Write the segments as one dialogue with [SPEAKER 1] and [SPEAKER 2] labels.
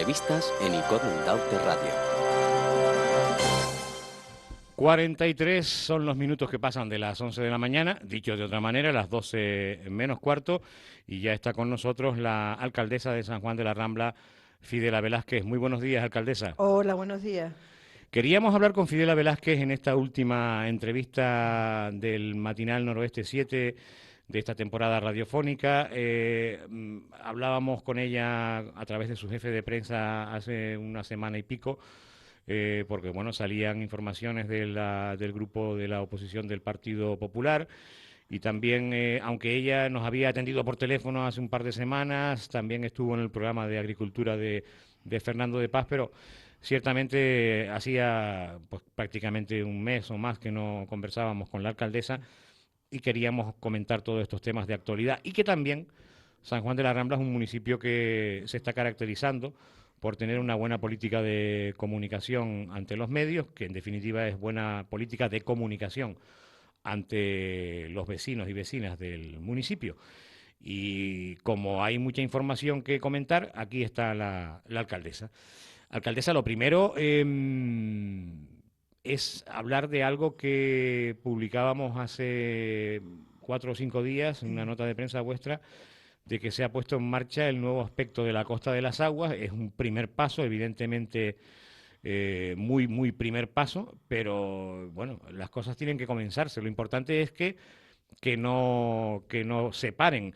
[SPEAKER 1] Entrevistas en Icodum Daute Radio.
[SPEAKER 2] 43 son los minutos que pasan de las 11 de la mañana, dicho de otra manera, las 12 menos cuarto, y ya está con nosotros la alcaldesa de San Juan de la Rambla, Fidela Velázquez. Muy buenos días, alcaldesa.
[SPEAKER 3] Hola, buenos días.
[SPEAKER 2] Queríamos hablar con Fidela Velázquez en esta última entrevista del Matinal Noroeste 7 de esta temporada radiofónica. Hablábamos con ella a través de su jefe de prensa hace una semana y pico, porque bueno, salían informaciones del grupo de la oposición del Partido Popular. Y también, aunque ella nos había atendido por teléfono hace un par de semanas, también estuvo en el programa de Agricultura de Fernando de Paz, pero ciertamente hacía pues, prácticamente un mes o más que no conversábamos con la alcaldesa y queríamos comentar todos estos temas de actualidad y que también San Juan de la Rambla es un municipio que se está caracterizando por tener una buena política de comunicación ante los medios, que en definitiva es buena política de comunicación ante los vecinos y vecinas del municipio. Y como hay mucha información que comentar, aquí está la alcaldesa. Alcaldesa, lo primero es hablar de algo que publicábamos hace 4 o 5 días, en una nota de prensa vuestra, de que se ha puesto en marcha el nuevo aspecto de la Costa de las Aguas. Es un primer paso, evidentemente muy primer paso, pero bueno, las cosas tienen que comenzarse. Lo importante es que no se paren.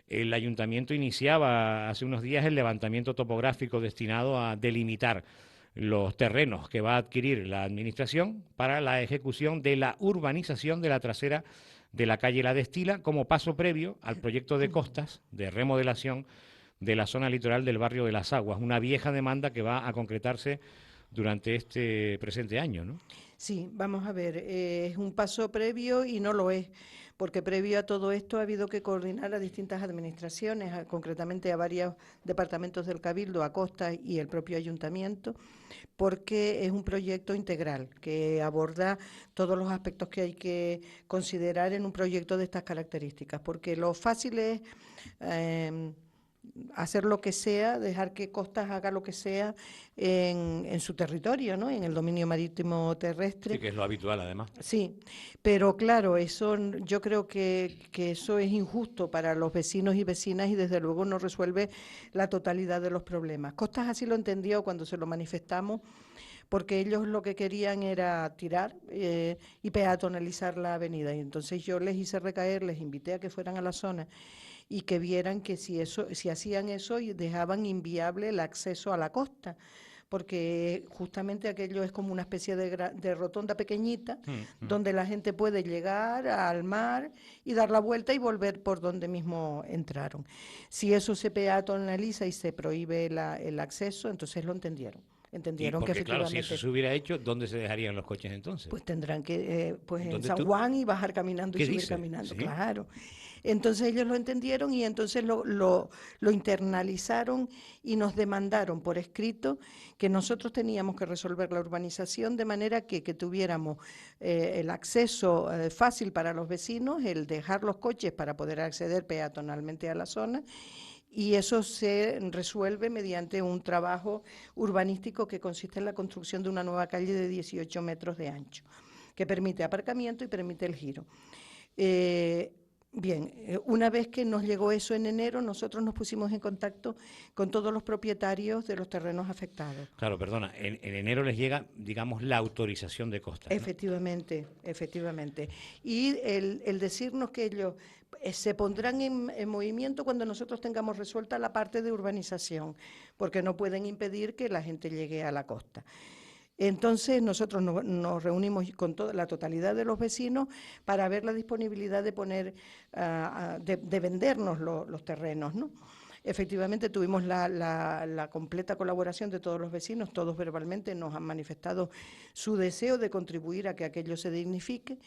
[SPEAKER 2] El ayuntamiento iniciaba hace unos días el levantamiento topográfico destinado a delimitar los terrenos que va a adquirir la administración para la ejecución de la urbanización de la trasera de la calle La Destila como paso previo al proyecto de costas de remodelación de la zona litoral del barrio de Las Aguas, una vieja demanda que va a concretarse durante este presente año, ¿no?
[SPEAKER 3] Sí, vamos a ver, es un paso previo y no lo es, porque previo a todo esto ha habido que coordinar a distintas administraciones, concretamente a varios departamentos del Cabildo, a Costa y el propio ayuntamiento, porque es un proyecto integral que aborda todos los aspectos que hay que considerar en un proyecto de estas características, porque lo fácil es hacer lo que sea, dejar que Costas haga lo que sea en su territorio, ¿no? En el dominio marítimo terrestre.
[SPEAKER 2] Sí, que es lo habitual, además.
[SPEAKER 3] Sí, pero claro, eso yo creo que eso es injusto para los vecinos y vecinas y desde luego no resuelve la totalidad de los problemas. Costas así lo entendió cuando se lo manifestamos, porque ellos lo que querían era tirar y peatonalizar la avenida. Y entonces yo les hice recaer, les invité a que fueran a la zona y que vieran que si hacían eso dejaban inviable el acceso a la costa, porque justamente aquello es como una especie de rotonda pequeñita donde la gente puede llegar al mar y dar la vuelta y volver por donde mismo entraron. Si eso se peatonaliza y se prohíbe el acceso, entonces lo entendieron.
[SPEAKER 2] Y
[SPEAKER 3] Entendieron que
[SPEAKER 2] porque, claro, si
[SPEAKER 3] efectivamente
[SPEAKER 2] eso se hubiera hecho, ¿dónde se dejarían los coches entonces?
[SPEAKER 3] pues tendrán que, pues en
[SPEAKER 2] ¿Dónde
[SPEAKER 3] San
[SPEAKER 2] tú?
[SPEAKER 3] Juan y bajar caminando y
[SPEAKER 2] ¿Qué
[SPEAKER 3] subir
[SPEAKER 2] dices?
[SPEAKER 3] caminando,
[SPEAKER 2] ¿Sí?
[SPEAKER 3] claro. Entonces ellos lo entendieron y entonces lo internalizaron y nos demandaron por escrito que nosotros teníamos que resolver la urbanización de manera que tuviéramos el acceso fácil para los vecinos, el dejar los coches para poder acceder peatonalmente a la zona, y eso se resuelve mediante un trabajo urbanístico que consiste en la construcción de una nueva calle de 18 metros de ancho, que permite aparcamiento y permite el giro. Una vez que nos llegó eso en enero, nosotros nos pusimos en contacto con todos los propietarios de los terrenos afectados.
[SPEAKER 2] Claro, perdona, en enero les llega, digamos, la autorización de costas, ¿no?
[SPEAKER 3] Efectivamente, efectivamente. Y el decirnos que ellos se pondrán en movimiento cuando nosotros tengamos resuelta la parte de urbanización, porque no pueden impedir que la gente llegue a la costa. Entonces nosotros nos reunimos con toda la totalidad de los vecinos para ver la disponibilidad de poner, de vendernos los terrenos, ¿no? Efectivamente tuvimos la completa colaboración de todos los vecinos, todos verbalmente nos han manifestado su deseo de contribuir a que aquello se dignifique,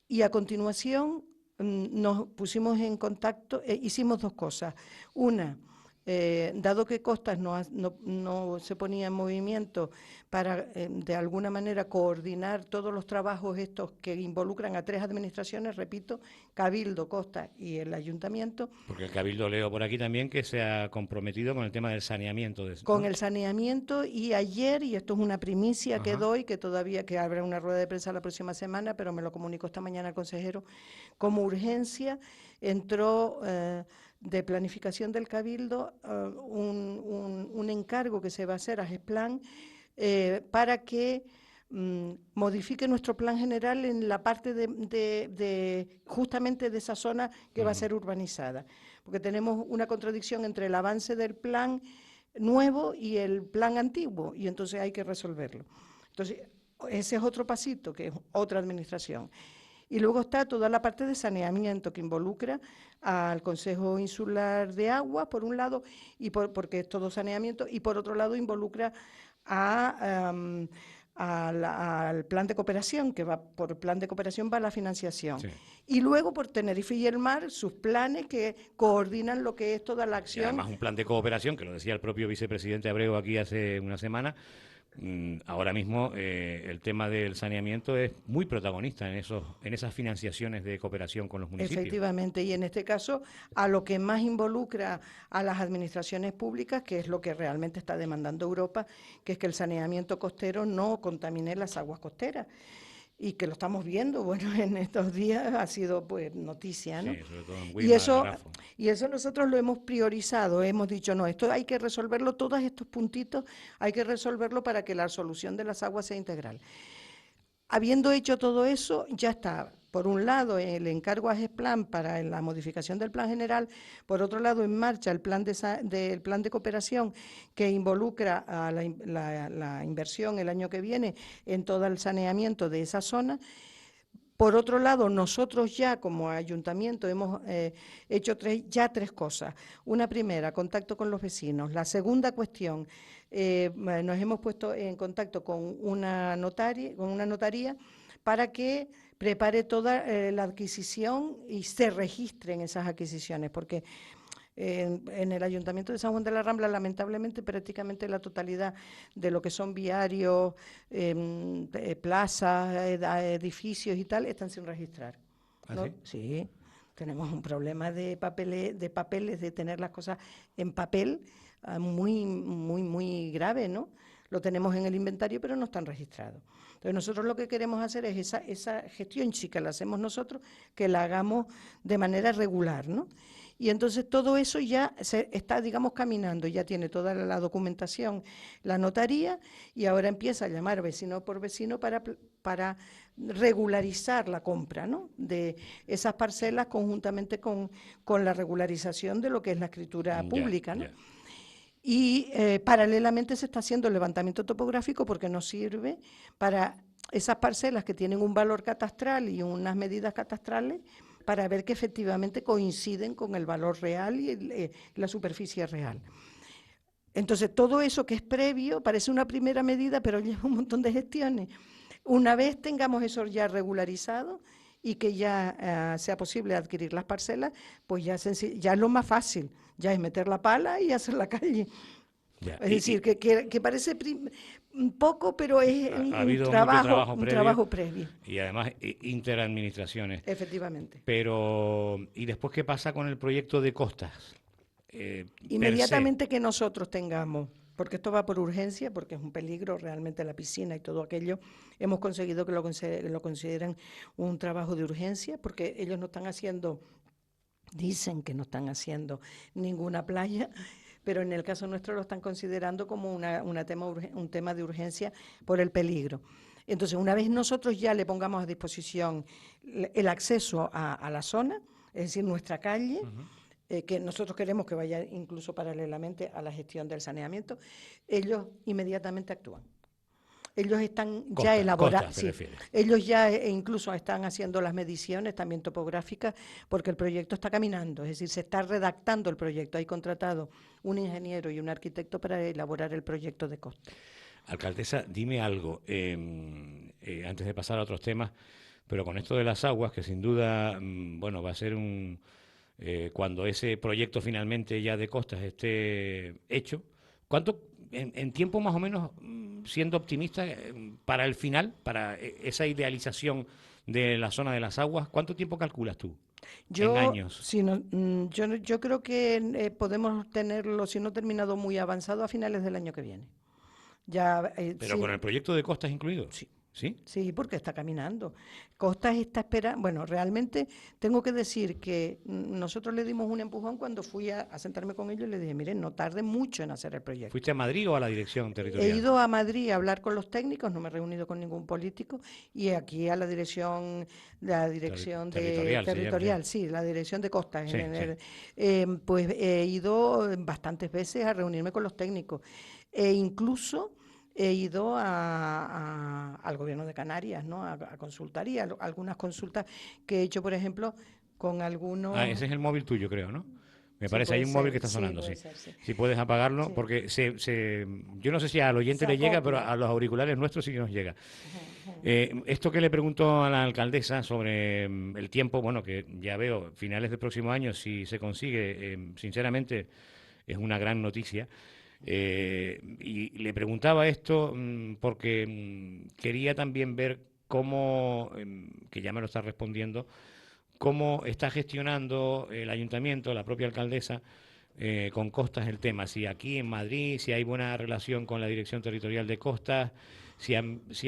[SPEAKER 3] y a continuación nos pusimos en contacto, hicimos dos cosas. Una, dado que Costas no se ponía en movimiento para, de alguna manera, coordinar todos los trabajos estos que involucran a 3 administraciones, repito, Cabildo, Costas y el Ayuntamiento.
[SPEAKER 2] Porque el Cabildo, leo por aquí también, que se ha comprometido con el tema del saneamiento.
[SPEAKER 3] Con
[SPEAKER 2] ¿no?
[SPEAKER 3] el saneamiento, y ayer, y esto es una primicia que doy, que todavía que habrá una rueda de prensa la próxima semana, pero me lo comunicó esta mañana el consejero, como urgencia entró de planificación del Cabildo un encargo que se va a hacer a GESPLAN para que modifique nuestro plan general en la parte justamente de esa zona que va a ser urbanizada, porque tenemos una contradicción entre el avance del plan nuevo y el plan antiguo, y entonces hay que resolverlo. Entonces, ese es otro pasito, que es otra administración. Y luego está toda la parte de saneamiento, que involucra al Consejo Insular de Agua, por un lado, porque es todo saneamiento, y por otro lado involucra al plan de cooperación, que va por el plan de cooperación va la financiación.
[SPEAKER 2] Sí.
[SPEAKER 3] Y luego por Tenerife y el Mar, sus planes que coordinan lo que es toda la
[SPEAKER 2] Y
[SPEAKER 3] acción.
[SPEAKER 2] además un plan de cooperación, que lo decía el propio vicepresidente Abreu aquí hace una semana. Ahora mismo el tema del saneamiento es muy protagonista en esas financiaciones de cooperación con los municipios.
[SPEAKER 3] Efectivamente, y en este caso a lo que más involucra a las administraciones públicas, que es lo que realmente está demandando Europa, que es que el saneamiento costero no contamine las aguas costeras. Y que lo estamos viendo, bueno, en estos días ha sido pues noticia, ¿no?
[SPEAKER 2] Sí, sobre todo en
[SPEAKER 3] y
[SPEAKER 2] Huima,
[SPEAKER 3] eso
[SPEAKER 2] Garafo.
[SPEAKER 3] y eso nosotros lo hemos priorizado, hemos dicho, no, esto hay que resolverlo, todos estos puntitos hay que resolverlo para que la solución de las aguas sea integral. Habiendo hecho todo eso, ya está, por un lado, el encargo a GESPLAN para la modificación del plan general, por otro lado, en marcha el plan de cooperación que involucra a la inversión el año que viene en todo el saneamiento de esa zona. Por otro lado, nosotros ya como ayuntamiento hemos hecho tres cosas. Una primera, contacto con los vecinos. La segunda cuestión, nos hemos puesto en contacto con una notaría para que prepare toda la adquisición y se registren esas adquisiciones, porque en el Ayuntamiento de San Juan de la Rambla, lamentablemente, prácticamente la totalidad de lo que son viarios, plazas, edificios y tal, están sin registrar.
[SPEAKER 2] ¿Ah,
[SPEAKER 3] ¿no?
[SPEAKER 2] sí?
[SPEAKER 3] Sí, tenemos un problema de papeles, de tener las cosas en papel muy, muy, muy grave, ¿no? Lo tenemos en el inventario, pero no están registrados. Entonces, nosotros lo que queremos hacer es esa gestión, sí, que la hacemos nosotros, que la hagamos de manera regular, ¿no? Y entonces todo eso ya se está, digamos, caminando, ya tiene toda la documentación, la notaría, y ahora empieza a llamar vecino por vecino para regularizar la compra, ¿no?, de esas parcelas conjuntamente con la regularización de lo que es la escritura pública, ¿no?
[SPEAKER 2] Ya.
[SPEAKER 3] Y paralelamente se está haciendo el levantamiento topográfico, porque nos sirve para esas parcelas que tienen un valor catastral y unas medidas catastrales, para ver que efectivamente coinciden con el valor real y la superficie real. Entonces, todo eso que es previo parece una primera medida, pero lleva un montón de gestiones. Una vez tengamos eso ya regularizado y que ya sea posible adquirir las parcelas, pues ya es lo más fácil, ya es meter la pala y hacer la calle.
[SPEAKER 2] Ya.
[SPEAKER 3] Es decir, que parece poco, pero es
[SPEAKER 2] Ha habido mucho trabajo
[SPEAKER 3] un
[SPEAKER 2] previo,
[SPEAKER 3] trabajo previo.
[SPEAKER 2] y además interadministraciones.
[SPEAKER 3] Efectivamente.
[SPEAKER 2] Pero, ¿y después qué pasa con el proyecto de costas?
[SPEAKER 3] Inmediatamente que nosotros tengamos, porque esto va por urgencia, porque es un peligro realmente la piscina y todo aquello, hemos conseguido que lo consideren un trabajo de urgencia, porque ellos no están haciendo, dicen que no están haciendo ninguna playa, pero en el caso nuestro lo están considerando como un tema de urgencia por el peligro. Entonces, una vez nosotros ya le pongamos a disposición el acceso a la zona, es decir, nuestra calle, que nosotros queremos que vaya incluso paralelamente a la gestión del saneamiento, ellos inmediatamente actúan. Ellos están ya elaborando, sí, ellos ya incluso están haciendo las mediciones también topográficas, porque el proyecto está caminando, es decir, se está redactando el proyecto. Hay contratado un ingeniero y un arquitecto para elaborar el proyecto de costa.
[SPEAKER 2] Alcaldesa, dime algo, antes de pasar a otros temas, pero con esto de las aguas, que sin duda, bueno, va a ser cuando ese proyecto finalmente ya de costas esté hecho, ¿cuánto, en tiempo más o menos, siendo optimista, para el final, para esa idealización de la zona de las aguas, cuánto tiempo calculas tú en
[SPEAKER 3] Yo,
[SPEAKER 2] años?
[SPEAKER 3] si no, yo, yo creo que podemos tenerlo, si no terminado muy avanzado, a finales del año que viene. Ya,
[SPEAKER 2] Pero con el proyecto de costas incluido,
[SPEAKER 3] sí,
[SPEAKER 2] ¿sí?
[SPEAKER 3] sí, porque está caminando. Costas está esperando. Bueno, realmente tengo que decir que nosotros le dimos un empujón cuando fui a sentarme con ellos y le dije, miren, no tarde mucho en hacer el proyecto.
[SPEAKER 2] ¿Fuiste a Madrid o a la dirección
[SPEAKER 3] He
[SPEAKER 2] territorial?
[SPEAKER 3] ido a Madrid a hablar con los técnicos, no me he reunido con ningún político, y aquí a la dirección de
[SPEAKER 2] Territorial se llama, sí.
[SPEAKER 3] territorial, sí, la dirección de costas,
[SPEAKER 2] Sí, sí.
[SPEAKER 3] pues he ido bastantes veces a reunirme con los técnicos, e incluso he ido al gobierno de Canarias, ¿no? A consultar y algunas consultas que he hecho, por ejemplo, con
[SPEAKER 2] Ah,
[SPEAKER 3] algunos.
[SPEAKER 2] ese es el móvil tuyo, creo, ¿no? Me
[SPEAKER 3] Sí,
[SPEAKER 2] parece, hay
[SPEAKER 3] puede
[SPEAKER 2] un móvil que
[SPEAKER 3] ser,
[SPEAKER 2] está
[SPEAKER 3] sí,
[SPEAKER 2] sonando,
[SPEAKER 3] puede
[SPEAKER 2] sí.
[SPEAKER 3] ser, sí.
[SPEAKER 2] Si puedes apagarlo,
[SPEAKER 3] Sí,
[SPEAKER 2] porque yo no sé si al oyente
[SPEAKER 3] se
[SPEAKER 2] le llega, pero
[SPEAKER 3] acopla.
[SPEAKER 2] a los auriculares nuestros sí que nos llega.
[SPEAKER 3] Ujú, ujú.
[SPEAKER 2] Esto que le pregunto a la alcaldesa sobre el tiempo, bueno, que ya veo, finales del próximo año, si se consigue, sinceramente, es una gran noticia. Y le preguntaba esto porque quería también ver cómo, que ya me lo está respondiendo, cómo está gestionando el ayuntamiento, la propia alcaldesa, con Costas el tema. Si aquí en Madrid, si hay buena relación con la Dirección Territorial de Costas, si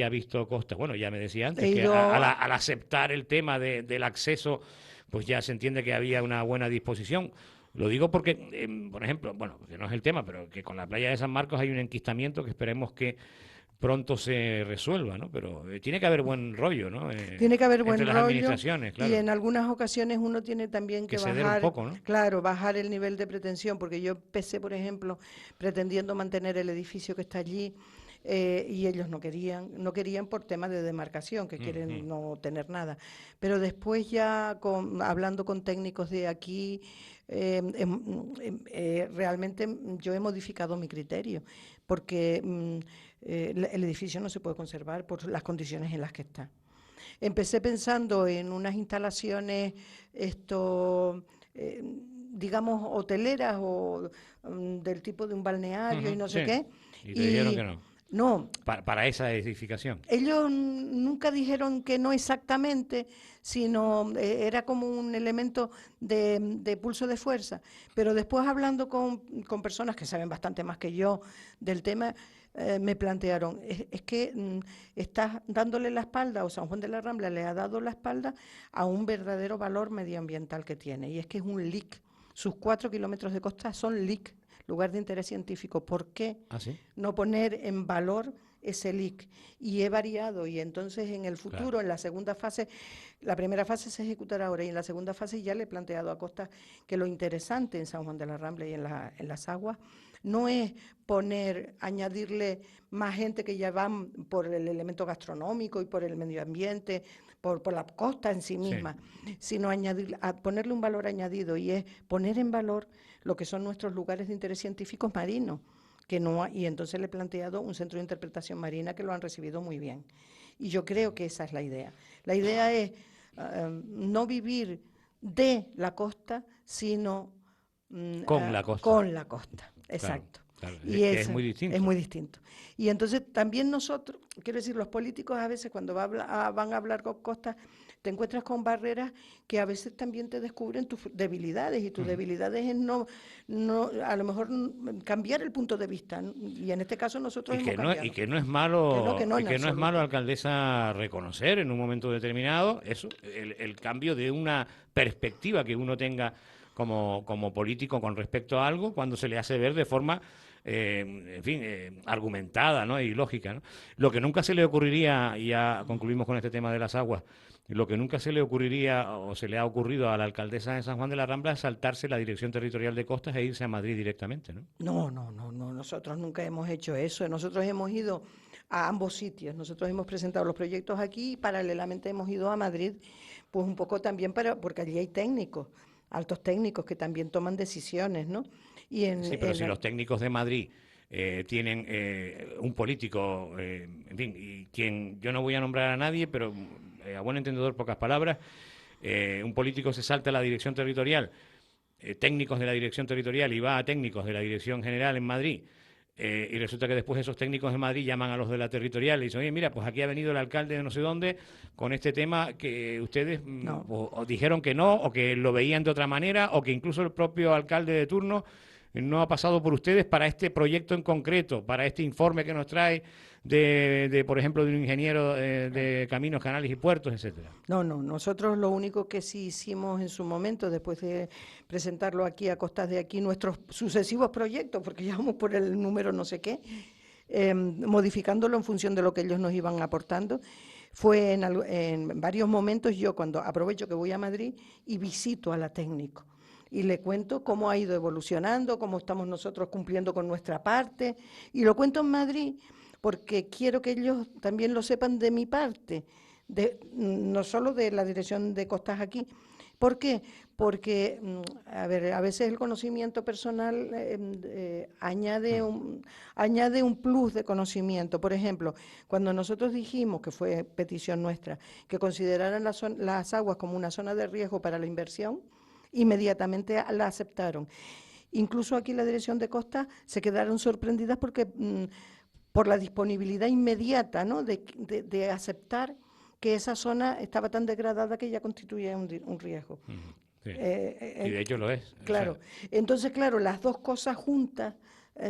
[SPEAKER 2] ha visto Costas. Bueno, ya me decía
[SPEAKER 3] He
[SPEAKER 2] antes que
[SPEAKER 3] ido
[SPEAKER 2] al aceptar el tema del acceso, pues ya se entiende que había una buena disposición. Lo digo porque, por ejemplo, bueno, que no es el tema, pero que con la playa de San Marcos hay un enquistamiento que esperemos que pronto se resuelva, ¿no? Pero tiene que haber buen rollo, ¿no?
[SPEAKER 3] Tiene que haber
[SPEAKER 2] Entre
[SPEAKER 3] buen
[SPEAKER 2] las
[SPEAKER 3] rollo
[SPEAKER 2] administraciones,
[SPEAKER 3] y
[SPEAKER 2] claro.
[SPEAKER 3] en algunas ocasiones uno tiene también
[SPEAKER 2] Que
[SPEAKER 3] que
[SPEAKER 2] ceder un
[SPEAKER 3] bajar,
[SPEAKER 2] poco, ¿no?
[SPEAKER 3] claro, bajar el nivel de pretensión, porque yo empecé, por ejemplo, pretendiendo mantener el edificio que está allí y ellos no querían por temas de demarcación, que quieren no tener nada. Pero después ya hablando con técnicos de aquí, realmente yo he modificado mi criterio, porque el edificio no se puede conservar por las condiciones en las que está. Empecé pensando en unas instalaciones, esto, digamos, hoteleras o del tipo de un balneario y no sé
[SPEAKER 2] Sí.
[SPEAKER 3] qué.
[SPEAKER 2] Y te dijeron
[SPEAKER 3] Y
[SPEAKER 2] que no.
[SPEAKER 3] no,
[SPEAKER 2] Para esa edificación.
[SPEAKER 3] ellos nunca dijeron que no exactamente, sino era como un elemento de pulso de fuerza. Pero después hablando con personas que saben bastante más que yo del tema, me plantearon, es que estás dándole la espalda, o San Juan de la Rambla le ha dado la espalda a un verdadero valor medioambiental que tiene, y es que es un LIC. Sus 4 kilómetros de costa son LIC, lugar de interés científico. ¿Por qué
[SPEAKER 2] ¿Ah, sí?
[SPEAKER 3] no poner en valor ese LIC? Y he variado, y entonces en el
[SPEAKER 2] Claro.
[SPEAKER 3] futuro, en la segunda fase, la primera fase se ejecutará ahora, y en la segunda fase ya le he planteado a Costa que lo interesante en San Juan de la Rambla y en las aguas no es añadirle más gente que ya van por el elemento gastronómico y por el medio ambiente, por la costa en sí
[SPEAKER 2] Sí.
[SPEAKER 3] misma, sino ponerle un valor añadido, y es poner en valor lo que son nuestros lugares de interés científicos marinos, que no, y entonces le he planteado un centro de interpretación marina que lo han recibido muy bien. Y yo creo que esa es la idea. La idea es no vivir de la costa, sino
[SPEAKER 2] Con la costa.
[SPEAKER 3] con la costa.
[SPEAKER 2] Claro.
[SPEAKER 3] Exacto.
[SPEAKER 2] Claro.
[SPEAKER 3] Y
[SPEAKER 2] Que es
[SPEAKER 3] eso
[SPEAKER 2] muy
[SPEAKER 3] es
[SPEAKER 2] distinto.
[SPEAKER 3] muy distinto. Y entonces también nosotros, quiero decir, los políticos a veces cuando van a hablar con costas, te encuentras con barreras que a veces también te descubren tus debilidades, y tus debilidades es a lo mejor cambiar el punto de vista. Y en este caso nosotros hemos
[SPEAKER 2] Y
[SPEAKER 3] cambiado.
[SPEAKER 2] que no es
[SPEAKER 3] Que
[SPEAKER 2] malo,
[SPEAKER 3] no
[SPEAKER 2] y
[SPEAKER 3] en
[SPEAKER 2] que no es malo,
[SPEAKER 3] absoluto.
[SPEAKER 2] alcaldesa, reconocer en un momento determinado eso, el cambio de una perspectiva que uno tenga como político con respecto a algo cuando se le hace ver de forma, en fin, argumentada, ¿no? Y lógica, ¿no? Lo que nunca se le ocurriría, y ya concluimos con este tema de las aguas, lo que nunca se le ocurriría o se le ha ocurrido a la alcaldesa de San Juan de la Rambla es saltarse la Dirección Territorial de Costas e irse a Madrid directamente, ¿no?
[SPEAKER 3] No, no, no, no, nosotros nunca hemos hecho eso. Nosotros hemos ido a ambos sitios. Nosotros hemos presentado los proyectos aquí y paralelamente hemos ido a Madrid, pues un poco también porque allí hay técnicos, altos técnicos que también toman decisiones, ¿no? Y
[SPEAKER 2] Sí, pero si los técnicos de Madrid tienen un político, en fin, y quien yo no voy a nombrar a nadie, pero a buen entendedor, pocas palabras, un político se salta a la dirección territorial técnicos de la dirección territorial y va a técnicos de la dirección general en Madrid, y resulta que después esos técnicos de Madrid llaman a los de la territorial y dicen, oye, mira, pues aquí ha venido el alcalde de no sé dónde con este tema que ustedes o dijeron que no, o que lo veían de otra manera, o que incluso el propio alcalde de turno no ha pasado por ustedes para este proyecto en concreto, para este informe que nos trae por ejemplo, de un ingeniero de caminos, canales y puertos, etcétera.
[SPEAKER 3] No, nosotros lo único que sí hicimos en su momento, después de presentarlo aquí a costas de aquí, nuestros sucesivos proyectos, porque ya vamos por el número no sé qué, modificándolo en función de lo que ellos nos iban aportando, fue en varios momentos yo cuando aprovecho que voy a Madrid y visito a la técnico. Y le cuento cómo ha ido evolucionando, cómo estamos nosotros cumpliendo con nuestra parte, y lo cuento en Madrid porque quiero que ellos también lo sepan de mi parte, no solo de la dirección de costas aquí. ¿Por qué? Porque, a veces el conocimiento personal añade un plus de conocimiento. Por ejemplo, cuando nosotros dijimos, que fue petición nuestra, que consideraran las aguas como una zona de riesgo para la inversión, inmediatamente la aceptaron. Incluso aquí la dirección de costas se quedaron sorprendidas porque por la disponibilidad inmediata, ¿no?, de aceptar que esa zona estaba tan degradada que ya constituía un riesgo.
[SPEAKER 2] Sí. Y de hecho lo es.
[SPEAKER 3] Claro.
[SPEAKER 2] O sea,
[SPEAKER 3] Entonces, claro, las dos cosas juntas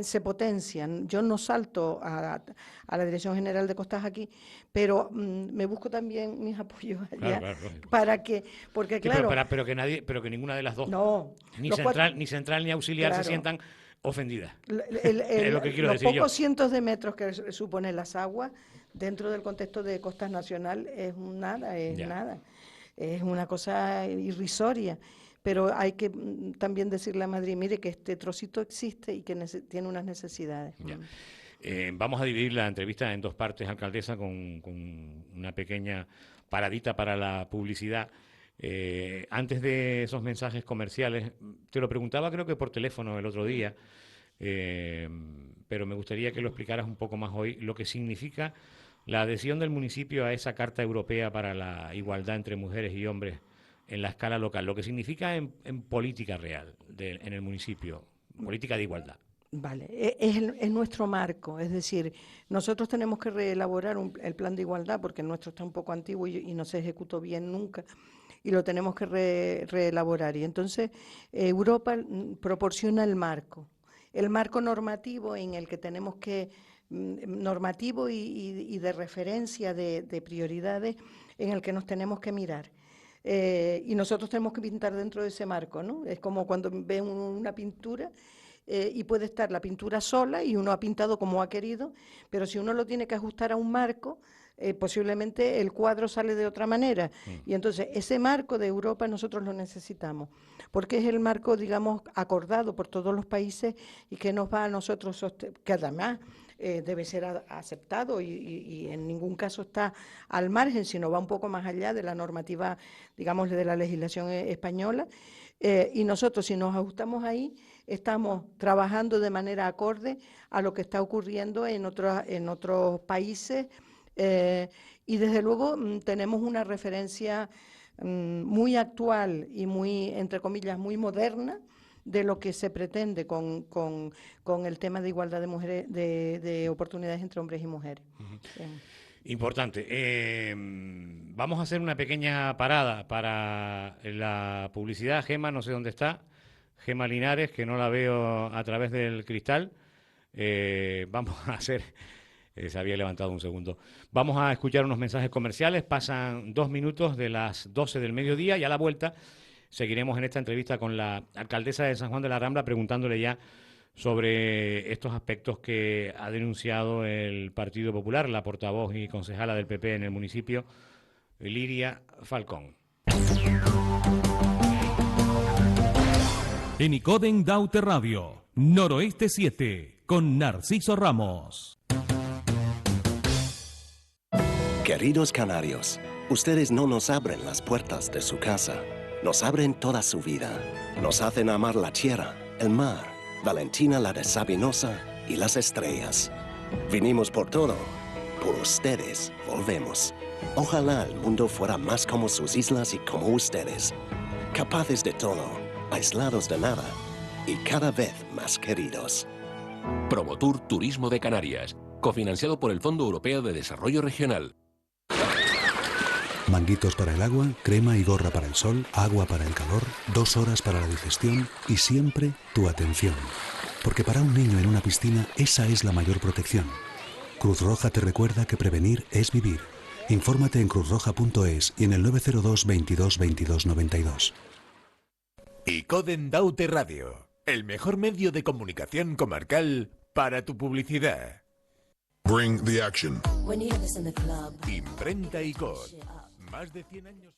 [SPEAKER 3] se potencian. Yo no salto a la Dirección General de Costas aquí, pero me busco también mis apoyos allá,
[SPEAKER 2] claro,
[SPEAKER 3] para que, porque
[SPEAKER 2] sí,
[SPEAKER 3] claro...
[SPEAKER 2] pero que ninguna de las dos,
[SPEAKER 3] No.
[SPEAKER 2] Ni central ni auxiliar,
[SPEAKER 3] claro,
[SPEAKER 2] se sientan ofendidas.
[SPEAKER 3] Es
[SPEAKER 2] lo que quiero
[SPEAKER 3] los
[SPEAKER 2] decir yo.
[SPEAKER 3] pocos cientos de metros que suponen las aguas dentro del contexto de Costas Nacional es nada, es una cosa irrisoria, pero hay que también decirle a Madrid, mire que este trocito existe y que tiene unas necesidades.
[SPEAKER 2] Vamos a dividir la entrevista en dos partes, alcaldesa, con una pequeña paradita para la publicidad. Antes de esos mensajes comerciales, te lo preguntaba creo que por teléfono el otro día, pero me gustaría que lo explicaras un poco más hoy, lo que significa la adhesión del municipio a esa Carta Europea para la Igualdad entre Mujeres y Hombres en la escala local, lo que significa en política real en el municipio, política de igualdad.
[SPEAKER 3] Vale, es nuestro marco, es decir, nosotros tenemos que reelaborar el plan de igualdad porque el nuestro está un poco antiguo y no se ejecutó bien nunca, y lo tenemos que reelaborar. Y entonces Europa proporciona el marco normativo en el que tenemos que, normativo y de referencia de prioridades en el que nos tenemos que mirar. Y nosotros tenemos que pintar dentro de ese marco, ¿no? Es como cuando ven una pintura y puede estar la pintura sola y uno ha pintado como ha querido, pero si uno lo tiene que ajustar a un marco, posiblemente el cuadro sale de otra manera. Y entonces ese marco de Europa nosotros lo necesitamos, porque es el marco, digamos, acordado por todos los países y que nos va a nosotros, que además debe ser aceptado y en ningún caso está al margen, sino va un poco más allá de la normativa, digamos, de la legislación española. Y nosotros, si nos ajustamos ahí, estamos trabajando de manera acorde a lo que está ocurriendo en otros países, y desde luego tenemos una referencia muy actual y muy, entre comillas, muy moderna de lo que se pretende con el tema de igualdad de mujeres, de oportunidades entre hombres y mujeres.
[SPEAKER 2] Importante. Vamos a hacer una pequeña parada para la publicidad. Gema, no sé dónde está. Gema Linares, que no la veo a través del cristal. Vamos a hacer... se había levantado un segundo. Vamos a escuchar unos mensajes comerciales. Pasan 2 minutos de las 12 del mediodía y a la vuelta seguiremos en esta entrevista con la alcaldesa de San Juan de la Rambla preguntándole ya sobre estos aspectos que ha denunciado el Partido Popular, la portavoz y concejala del PP en el municipio, Liria Falcón.
[SPEAKER 4] En Icoden Daute Radio, Noroeste 7, con Narciso Ramos.
[SPEAKER 5] Queridos canarios, ustedes no nos abren las puertas de su casa, nos abren toda su vida. Nos hacen amar la tierra, el mar, Valentina la de Sabinosa y las estrellas. Vinimos por todo, por ustedes volvemos. Ojalá el mundo fuera más como sus islas y como ustedes, capaces de todo, aislados de nada y cada vez más queridos.
[SPEAKER 6] Promotour Turismo de Canarias, cofinanciado por el Fondo Europeo de Desarrollo Regional.
[SPEAKER 7] Manguitos para el agua, crema y gorra para el sol, agua para el calor, 2 horas para la digestión y siempre tu atención. Porque para un niño en una piscina esa es la mayor protección. Cruz Roja te recuerda que prevenir es vivir. Infórmate en cruzroja.es y en el 902 22 22 92.
[SPEAKER 8] Icoden Daute Radio, el mejor medio de comunicación comarcal para tu publicidad.
[SPEAKER 9] Bring the action.
[SPEAKER 8] Imprenta Icod. Más de 100 años.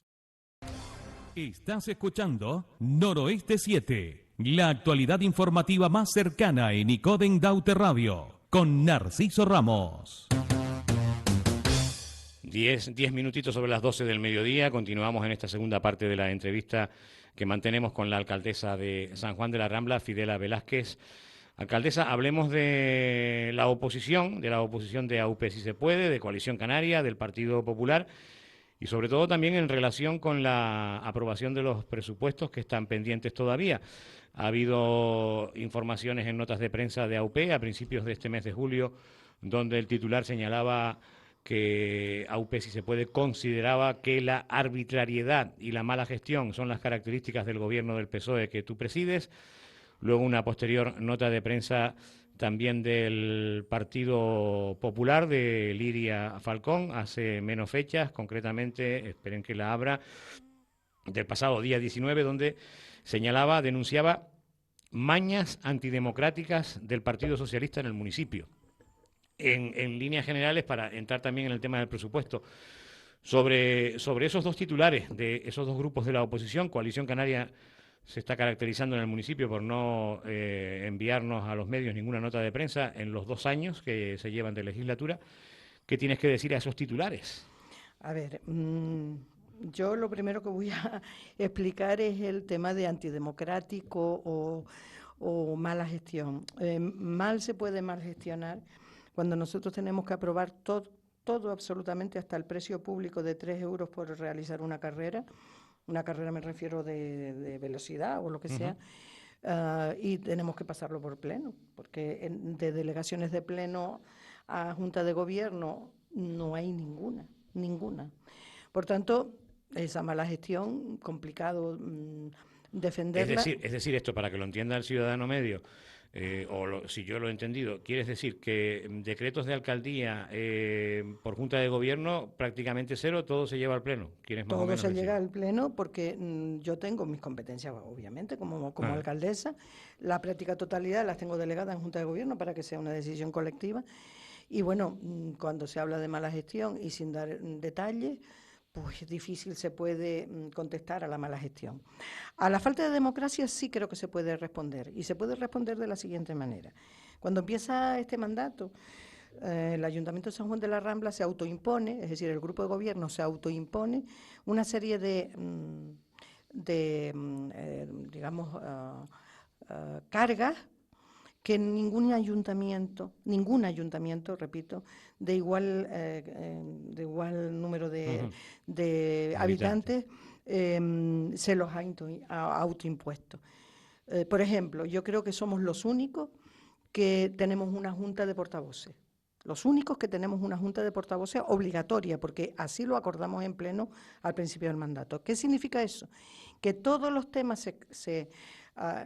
[SPEAKER 4] Estás escuchando Noroeste 7, la actualidad informativa más cercana en Icoden Daute Radio, con Narciso Ramos.
[SPEAKER 2] 10 minutitos sobre las 12 del mediodía. Continuamos en esta segunda parte de la entrevista que mantenemos con la alcaldesa de San Juan de la Rambla, Fidela Velázquez. Alcaldesa, hablemos de la oposición de AUP Si Se Puede, de Coalición Canaria, del Partido Popular y sobre todo también en relación con la aprobación de los presupuestos que están pendientes todavía. Ha habido informaciones en notas de prensa de AUP a principios de este mes de julio, donde el titular señalaba que AUP Si Se Puede consideraba que la arbitrariedad y la mala gestión son las características del gobierno del PSOE que tú presides. Luego una posterior nota de prensa también del Partido Popular de Liria Falcón, hace menos fechas, concretamente, esperen que la abra, del pasado día 19, donde denunciaba mañas antidemocráticas del Partido Socialista en el municipio. En líneas generales, para entrar también en el tema del presupuesto, sobre esos dos titulares de esos dos grupos de la oposición, Coalición Canaria se está caracterizando en el municipio por no enviarnos a los medios ninguna nota de prensa en los 2 años que se llevan de legislatura. ¿Qué tienes que decir a esos titulares?
[SPEAKER 3] A ver, yo lo primero que voy a explicar es el tema de antidemocrático o mala gestión. Mal se puede mal gestionar cuando nosotros tenemos que aprobar todo absolutamente, hasta el precio público de 3 euros por realizar una carrera. Una carrera me refiero de velocidad o lo que sea, y tenemos que pasarlo por pleno, porque de delegaciones de pleno a Junta de Gobierno no hay ninguna. Por tanto, esa mala gestión, complicado defenderla.
[SPEAKER 2] Es decir, esto para que lo entienda el ciudadano medio, si yo lo he entendido, ¿quieres decir que decretos de alcaldía por Junta de Gobierno prácticamente cero, todo se lleva al Pleno?
[SPEAKER 3] Todo se llega al Pleno porque yo tengo mis competencias, obviamente, como alcaldesa. La práctica totalidad las tengo delegadas en Junta de Gobierno para que sea una decisión colectiva. Y bueno, cuando se habla de mala gestión y sin dar detalles, pues difícil se puede contestar a la mala gestión. A la falta de democracia sí creo que se puede responder, y se puede responder de la siguiente manera. Cuando empieza este mandato, el Ayuntamiento de San Juan de la Rambla se autoimpone, es decir, el grupo de gobierno se autoimpone una serie de cargas que ningún ayuntamiento, repito, de igual número de habitantes se los ha autoimpuesto. Por ejemplo, yo creo que somos los únicos que tenemos una junta de portavoces. Los únicos que tenemos una junta de portavoces obligatoria, porque así lo acordamos en pleno al principio del mandato. ¿Qué significa eso? Que todos los temas se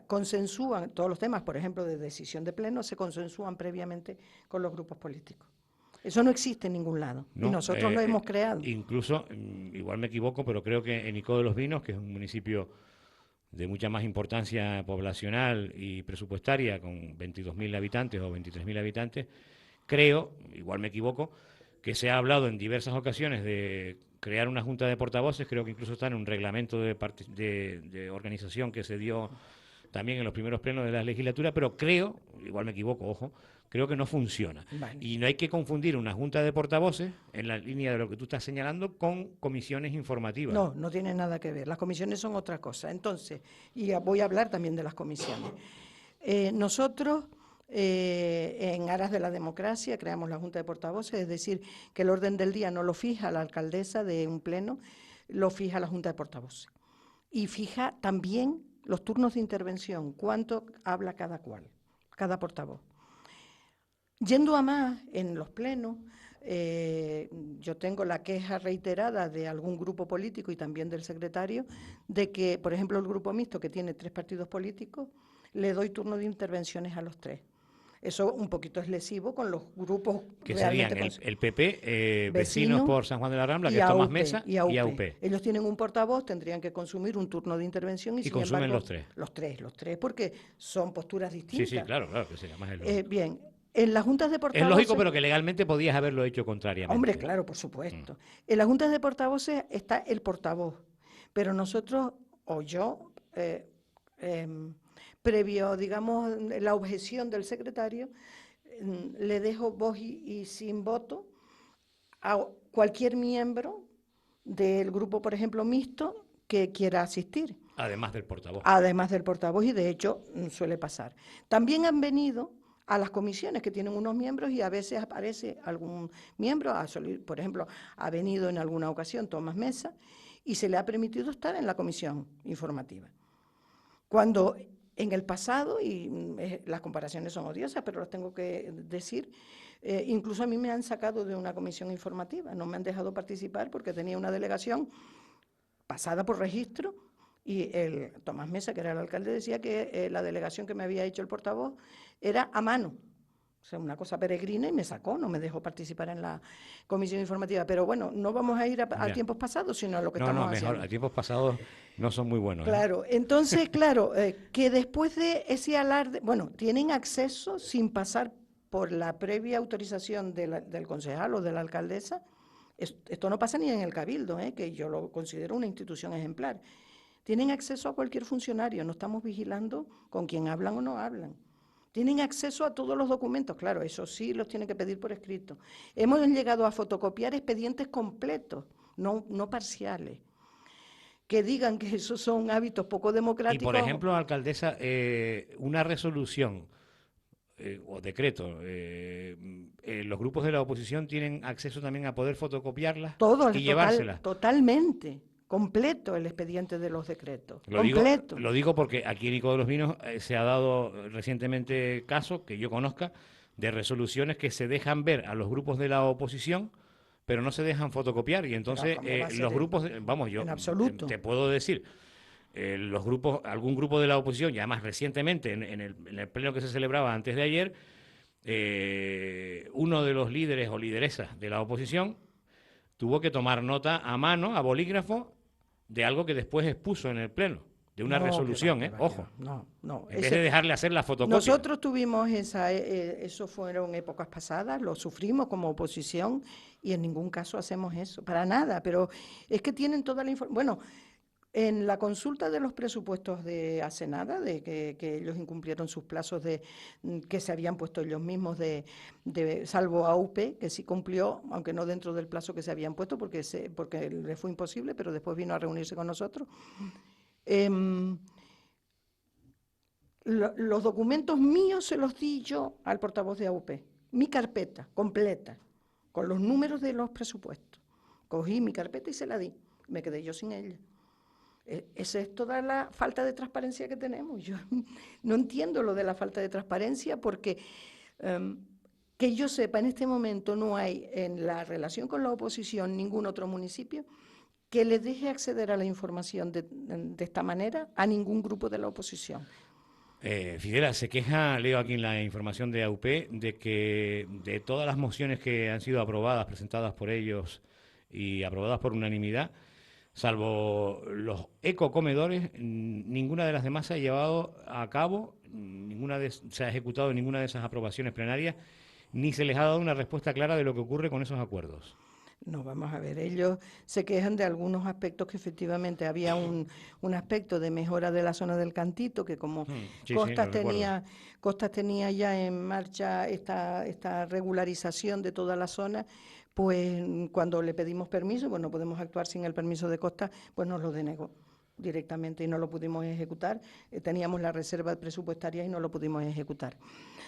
[SPEAKER 3] consensúan, todos los temas, por ejemplo, de decisión de pleno, se consensúan previamente con los grupos políticos. Eso no existe en ningún lado, y nosotros lo hemos creado.
[SPEAKER 2] Incluso, igual me equivoco, pero creo que en Icó de los Vinos, que es un municipio de mucha más importancia poblacional y presupuestaria, con 22.000 habitantes o 23.000 habitantes, creo, igual me equivoco, que se ha hablado en diversas ocasiones de crear una junta de portavoces. Creo que incluso está en un reglamento de organización que se dio también en los primeros plenos de la legislatura, pero creo, igual me equivoco, ojo, creo que no funciona. Vale. Y no hay que confundir una junta de portavoces, en la línea de lo que tú estás señalando, con comisiones informativas.
[SPEAKER 3] No, no tiene nada que ver. Las comisiones son otra cosa. Entonces, y voy a hablar también de las comisiones. Nosotros, en aras de la democracia, creamos la junta de portavoces, es decir, que el orden del día no lo fija la alcaldesa de un pleno, lo fija la junta de portavoces. Y fija también los turnos de intervención, cuánto habla cada cual, cada portavoz. Yendo a más, en los plenos, yo tengo la queja reiterada de algún grupo político y también del secretario, de que, por ejemplo, el grupo mixto, que tiene 3 partidos políticos, le doy turno de intervenciones a los 3. Eso un poquito es lesivo con los grupos
[SPEAKER 2] que
[SPEAKER 3] realmente
[SPEAKER 2] serían el PP, Vecinos por San Juan de la Rambla, que es Tomás Mesa, y AUP.
[SPEAKER 3] Ellos tienen un portavoz, tendrían que consumir un turno de intervención y sin
[SPEAKER 2] consumen
[SPEAKER 3] embargo,
[SPEAKER 2] los tres.
[SPEAKER 3] Los tres, porque son posturas distintas.
[SPEAKER 2] Sí, claro, que sería más el lógico.
[SPEAKER 3] Bien, en las juntas de portavoces...
[SPEAKER 2] Es lógico, pero que legalmente podías haberlo hecho contrariamente.
[SPEAKER 3] Hombre, claro, por supuesto. En las juntas de portavoces está el portavoz, pero nosotros, o yo, previo, digamos, la objeción del secretario, le dejo voz y sin voto a cualquier miembro del grupo, por ejemplo, mixto, que quiera asistir.
[SPEAKER 2] Además del portavoz.
[SPEAKER 3] Además del portavoz, y de hecho suele pasar. También han venido a las comisiones que tienen unos miembros y a veces aparece algún miembro, por ejemplo, ha venido en alguna ocasión Tomás Mesa y se le ha permitido estar en la comisión informativa. Cuando en el pasado, y las comparaciones son odiosas, pero las tengo que decir, incluso a mí me han sacado de una comisión informativa, no me han dejado participar porque tenía una delegación pasada por registro y el Tomás Mesa, que era el alcalde, decía que la delegación que me había hecho el portavoz era a mano. O sea, una cosa peregrina, y me sacó, no me dejó participar en la comisión informativa. Pero bueno, no vamos a ir a tiempos pasados, sino a lo que estamos haciendo.
[SPEAKER 2] A tiempos pasados no son muy buenos.
[SPEAKER 3] Claro, entonces, claro, que después de ese alarde, bueno, tienen acceso sin pasar por la previa autorización del concejal o de la alcaldesa. Esto no pasa ni en el Cabildo, que yo lo considero una institución ejemplar. Tienen acceso a cualquier funcionario, no estamos vigilando con quién hablan o no hablan. Tienen acceso a todos los documentos, claro, eso sí los tienen que pedir por escrito. Hemos llegado a fotocopiar expedientes completos, no parciales, que digan que esos son hábitos poco democráticos.
[SPEAKER 2] Y, por ejemplo, alcaldesa, una resolución o decreto, los grupos de la oposición tienen acceso también a poder fotocopiarlas y llevárselas.
[SPEAKER 3] Totalmente. Completo el expediente de los decretos.
[SPEAKER 2] Lo digo porque aquí en Ico de los Vinos se ha dado recientemente caso, que yo conozca, de resoluciones que se dejan ver a los grupos de la oposición, pero no se dejan fotocopiar. Y entonces los grupos, yo
[SPEAKER 3] en absoluto.
[SPEAKER 2] Te puedo decir, los grupos, algún grupo de la oposición, y además recientemente en el pleno que se celebraba antes de ayer, uno de los líderes o lideresas de la oposición tuvo que tomar nota a mano, a bolígrafo, de algo que después expuso en el pleno, de una resolución, ojo.
[SPEAKER 3] No.
[SPEAKER 2] En vez de dejarle hacer la fotocopia.
[SPEAKER 3] Nosotros tuvimos eso fueron épocas pasadas, lo sufrimos como oposición y en ningún caso hacemos eso, para nada, pero es que tienen toda la información. Bueno, en la consulta de los presupuestos de hace nada, de que ellos incumplieron sus plazos que se habían puesto ellos mismos, salvo AUP, que sí cumplió, aunque no dentro del plazo que se habían puesto, porque le fue imposible, pero después vino a reunirse con nosotros. Los documentos míos se los di yo al portavoz de AUP, mi carpeta completa, con los números de los presupuestos. Cogí mi carpeta y se la di, me quedé yo sin ella. Esa es toda la falta de transparencia que tenemos. Yo no entiendo lo de la falta de transparencia porque, que yo sepa, en este momento no hay en la relación con la oposición ningún otro municipio que le deje acceder a la información de esta manera a ningún grupo de la oposición.
[SPEAKER 2] Fidela, se queja, leo aquí en la información de AUP, de que de todas las mociones que han sido aprobadas, presentadas por ellos y aprobadas por unanimidad, salvo los ecocomedores, ninguna de las demás se ha llevado a cabo, se ha ejecutado ninguna de esas aprobaciones plenarias, ni se les ha dado una respuesta clara de lo que ocurre con esos acuerdos.
[SPEAKER 3] No, vamos a ver, ellos se quejan de algunos aspectos que efectivamente había un aspecto de mejora de la zona del Cantito, que como Costas tenía ya en marcha esta regularización de toda la zona, pues cuando le pedimos permiso, pues no podemos actuar sin el permiso de Costas, pues nos lo denegó. directamente y no lo pudimos ejecutar. Teníamos la reserva presupuestaria y no lo pudimos ejecutar.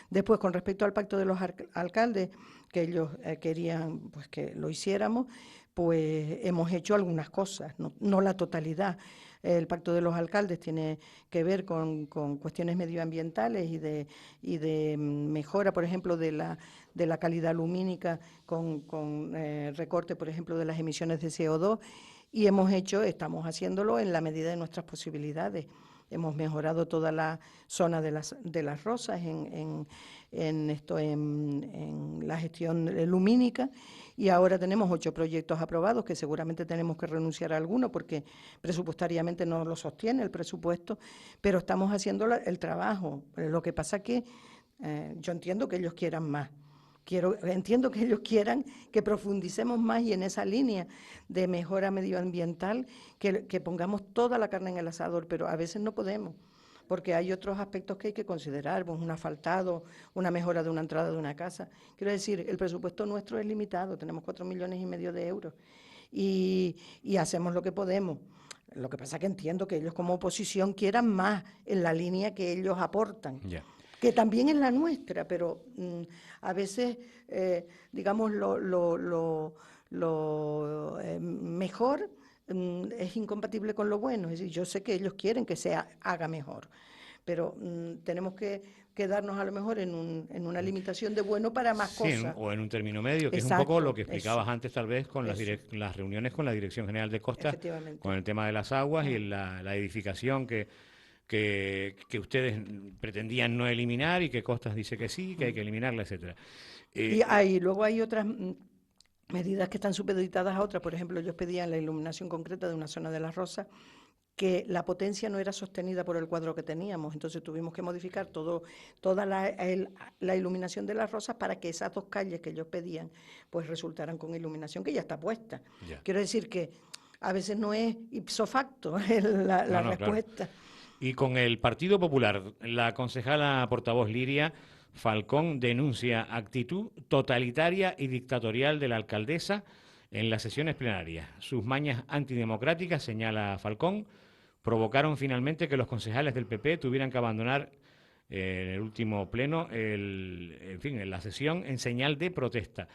[SPEAKER 3] Después, con respecto al pacto de los alcaldes, que ellos querían pues que lo hiciéramos, pues hemos hecho algunas cosas, no la totalidad. El pacto de los alcaldes tiene que ver con cuestiones medioambientales y de mejora, por ejemplo, de la calidad lumínica con recorte, por ejemplo, de las emisiones de CO2, y estamos haciéndolo en la medida de nuestras posibilidades. Hemos mejorado toda la zona de las Rosas en la gestión lumínica, y ahora tenemos 8 proyectos aprobados que seguramente tenemos que renunciar a alguno porque presupuestariamente no lo sostiene el presupuesto, pero estamos haciendo el trabajo. Lo que pasa que yo entiendo que ellos quieran más. Entiendo que ellos quieran que profundicemos más y en esa línea de mejora medioambiental que pongamos toda la carne en el asador, pero a veces no podemos, porque hay otros aspectos que hay que considerar, pues un asfaltado, una mejora de una entrada de una casa. Quiero decir, el presupuesto nuestro es limitado, tenemos 4,5 millones de euros y hacemos lo que podemos. Lo que pasa es que entiendo que ellos como oposición quieran más en la línea que ellos aportan.
[SPEAKER 2] Ya.
[SPEAKER 3] Que también es la nuestra, pero a veces, digamos, lo mejor es incompatible con lo bueno. Es decir, yo sé que ellos quieren que se haga mejor, pero tenemos que quedarnos a lo mejor en una limitación de bueno para más cosas.
[SPEAKER 2] O en un término medio, que
[SPEAKER 3] Exacto,
[SPEAKER 2] es un poco lo que explicabas
[SPEAKER 3] eso.
[SPEAKER 2] antes tal vez con las reuniones con la Dirección General de Costas, con el tema de las aguas y la edificación que ustedes pretendían no eliminar y que Costas dice que sí, que hay que eliminarla, etcétera.
[SPEAKER 3] Y luego hay otras medidas que están supeditadas a otras. Por ejemplo, ellos pedían la iluminación concreta de una zona de las Rosas, que la potencia no era sostenida por el cuadro que teníamos, entonces tuvimos que modificar toda la iluminación de las Rosas para que esas 2 calles que ellos pedían pues resultaran con iluminación que ya está puesta.
[SPEAKER 2] Ya.
[SPEAKER 3] Quiero decir que a veces no es ipso facto la respuesta.
[SPEAKER 2] Claro. Y con el Partido Popular, la concejala portavoz Liria Falcón denuncia actitud totalitaria y dictatorial de la alcaldesa en las sesiones plenarias. Sus mañas antidemocráticas, señala Falcón, provocaron finalmente que los concejales del PP tuvieran que abandonar en el último pleno en la sesión en señal de protesta.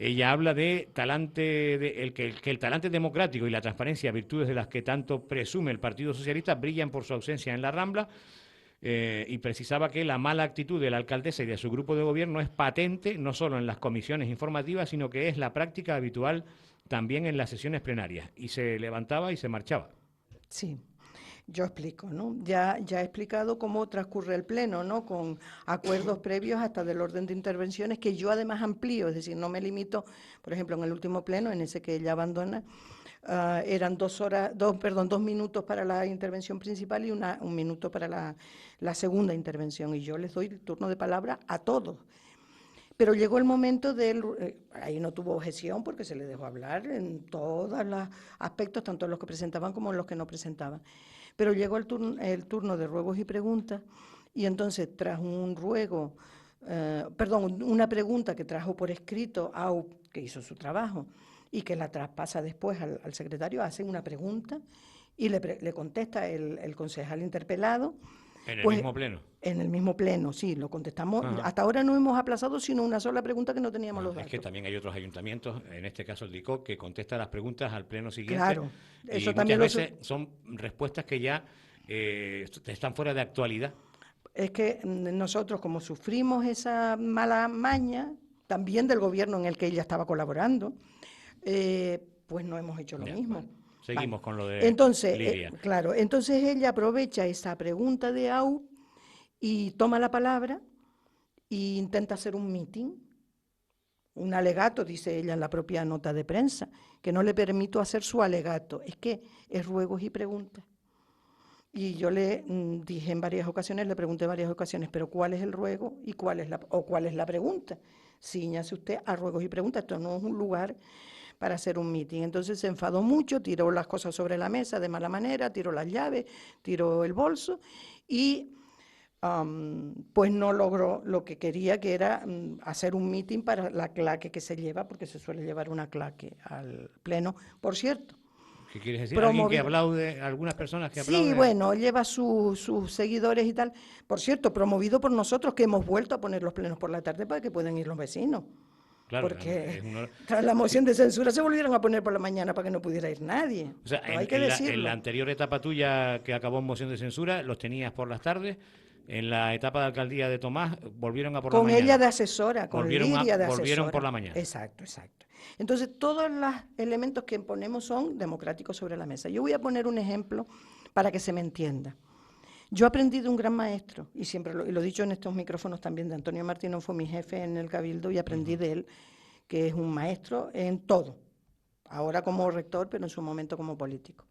[SPEAKER 2] Ella habla de que el talante democrático y la transparencia, virtudes de las que tanto presume el Partido Socialista, brillan por su ausencia en la Rambla, y precisaba que la mala actitud de la alcaldesa y de su grupo de gobierno es patente no solo en las comisiones informativas, sino que es la práctica habitual también en las sesiones plenarias. Y se levantaba y se marchaba.
[SPEAKER 3] Sí. Yo explico, ¿no? Ya he explicado cómo transcurre el pleno, ¿no? Con acuerdos previos hasta del orden de intervenciones que yo además amplío, es decir, no me limito, por ejemplo, en el último pleno, en ese que ella abandona, eran 2 minutos para la intervención principal y un minuto para la segunda intervención, y yo les doy el turno de palabra a todos. Pero llegó el momento ahí no tuvo objeción porque se le dejó hablar en todos los aspectos, tanto en los que presentaban como en los que no presentaban. Pero llegó el turno de ruegos y preguntas, y entonces tras una pregunta que trajo por escrito que hizo su trabajo y que la traspasa después al secretario, hacen una pregunta y le contesta el concejal interpelado.
[SPEAKER 2] ¿En el mismo pleno?
[SPEAKER 3] En el mismo pleno, sí, lo contestamos.
[SPEAKER 2] Ajá.
[SPEAKER 3] Hasta ahora no hemos aplazado sino una sola pregunta que no teníamos los datos.
[SPEAKER 2] Es que también hay otros ayuntamientos, en este caso el DICO, que contesta las preguntas al pleno siguiente.
[SPEAKER 3] Claro, eso
[SPEAKER 2] y
[SPEAKER 3] también
[SPEAKER 2] muchas veces son respuestas que ya están fuera de actualidad.
[SPEAKER 3] Es que nosotros, como sufrimos esa mala maña, también del gobierno en el que ella estaba colaborando, pues no hemos hecho lo mismo.
[SPEAKER 2] Vale. Seguimos con lo de
[SPEAKER 3] Lidia. Entonces ella aprovecha esa pregunta de AU y toma la palabra e intenta hacer un meeting, un alegato, dice ella en la propia nota de prensa, que no le permito hacer su alegato, es que es ruegos y preguntas. Y yo le dije en varias ocasiones, le pregunté en varias ocasiones, pero ¿cuál es el ruego y cuál es la pregunta? Ciñase usted a ruegos y preguntas, esto no es un lugar para hacer un meeting. Entonces se enfadó mucho, tiró las cosas sobre la mesa de mala manera, tiró las llaves, tiró el bolso y pues no logró lo que quería, que era hacer un meeting para la claque que se lleva, porque se suele llevar una claque al pleno. Por cierto,
[SPEAKER 2] ¿Qué quieres decir? ¿Alguien que
[SPEAKER 3] promovido.
[SPEAKER 2] aplaude, algunas personas que aplauden?
[SPEAKER 3] Sí, bueno, lleva sus seguidores y tal. Por cierto, promovido por nosotros, que hemos vuelto a poner los plenos por la tarde para que puedan ir los vecinos.
[SPEAKER 2] Claro,
[SPEAKER 3] Porque
[SPEAKER 2] es un
[SPEAKER 3] tras la moción de censura se volvieron a poner por la mañana para que no pudiera ir nadie.
[SPEAKER 2] O sea,
[SPEAKER 3] Hay que
[SPEAKER 2] en
[SPEAKER 3] decirlo.
[SPEAKER 2] la anterior etapa tuya, que acabó en moción de censura, los tenías por las tardes. En la etapa de alcaldía de Tomás, volvieron a por la
[SPEAKER 3] Con
[SPEAKER 2] mañana.
[SPEAKER 3] ella de asesora, con
[SPEAKER 2] Volvieron
[SPEAKER 3] Lidia de asesora.
[SPEAKER 2] volvieron por la mañana.
[SPEAKER 3] Exacto, exacto. Entonces, todos los elementos que ponemos son democráticos sobre la mesa. Yo voy a poner un ejemplo para que se me entienda. Yo aprendí de un gran maestro, y siempre y lo he dicho en estos micrófonos también, de Antonio Martínez, fue mi jefe en el Cabildo, y aprendí de él, que es un maestro en todo. Ahora como rector, pero en su momento como político.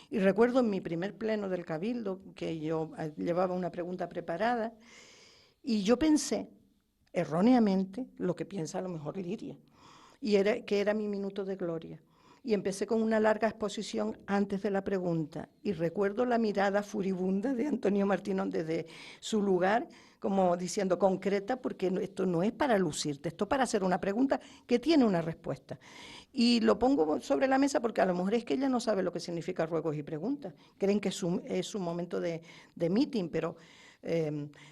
[SPEAKER 3] Y recuerdo en mi primer pleno del Cabildo, que yo llevaba una pregunta preparada, y yo pensé, erróneamente, lo que piensa a lo mejor Lidia, y que era mi minuto de gloria. Y empecé con una larga exposición antes de la pregunta, y recuerdo la mirada furibunda de Antonio Martínez desde su lugar, como diciendo concreta, porque esto no es para lucirte, esto es para hacer una pregunta que tiene una respuesta. Y lo pongo sobre la mesa porque a lo mejor es que ella no sabe lo que significa ruegos y preguntas. Creen que es su momento de meeting, pero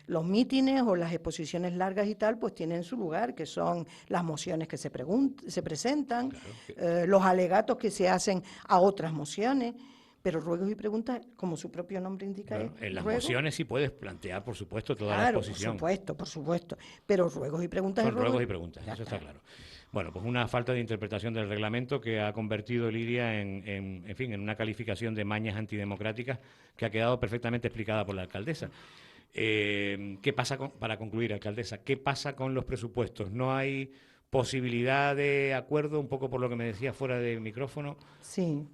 [SPEAKER 3] los mítines o las exposiciones largas y tal, pues tienen su lugar, que son las mociones que se presentan, claro, los alegatos que se hacen a otras mociones. Pero ruegos y preguntas, como su propio nombre indica,
[SPEAKER 2] Bueno, en las
[SPEAKER 3] ruego.
[SPEAKER 2] mociones sí puedes plantear, por supuesto, toda
[SPEAKER 3] Claro,
[SPEAKER 2] la exposición.
[SPEAKER 3] por supuesto. Pero ruegos y preguntas...
[SPEAKER 2] Son ruegos y preguntas, eso está claro. Bueno, pues una falta de interpretación del reglamento que ha convertido Lidia en fin, en una calificación de mañas antidemocráticas que ha quedado perfectamente explicada por la alcaldesa. ¿Qué pasa para concluir, alcaldesa? ¿Qué pasa con los presupuestos? ¿No hay posibilidad de acuerdo, un poco por lo que me decía fuera de micrófono?
[SPEAKER 3] Sí.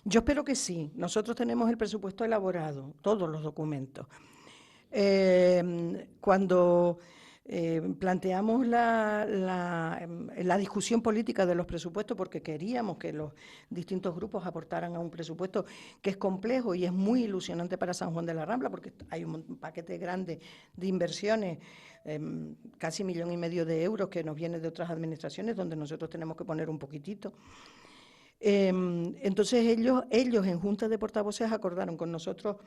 [SPEAKER 3] Yo espero que sí. Nosotros tenemos el presupuesto elaborado, todos los documentos. Cuando planteamos la discusión política de los presupuestos, porque queríamos que los distintos grupos aportaran a un presupuesto que es complejo y es muy ilusionante para San Juan de la Rambla, porque hay un paquete grande de inversiones, casi 1,5 millones de euros que nos viene de otras administraciones, donde nosotros tenemos que poner un poquitito. Entonces ellos en Junta de Portavoces acordaron con nosotros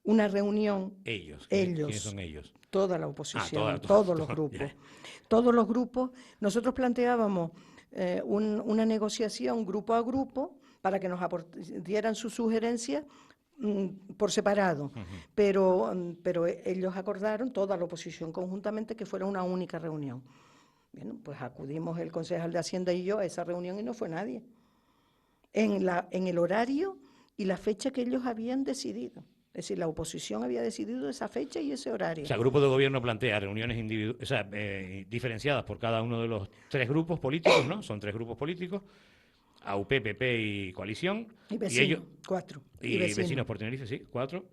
[SPEAKER 3] una reunión.
[SPEAKER 2] Ellos. ¿Quiénes son ellos?
[SPEAKER 3] Toda la oposición,
[SPEAKER 2] todos
[SPEAKER 3] los grupos.
[SPEAKER 2] Yeah.
[SPEAKER 3] Todos los grupos. Nosotros planteábamos una negociación grupo a grupo para que nos dieran sus sugerencias por separado. Pero ellos acordaron, toda la oposición conjuntamente, que fuera una única reunión. Bueno, pues acudimos el concejal de Hacienda y yo a esa reunión y no fue nadie. En el horario y la fecha que ellos habían decidido. Es decir, la oposición había decidido esa fecha y ese horario.
[SPEAKER 2] O sea, el grupo de gobierno plantea reuniones diferenciadas por cada uno de los 3 grupos políticos, ¿no? Son 3 grupos políticos, AUP, PP y Coalición.
[SPEAKER 3] Y vecinos,
[SPEAKER 2] y ellos,
[SPEAKER 3] 4.
[SPEAKER 2] Y vecinos por Tenerife, sí, 4.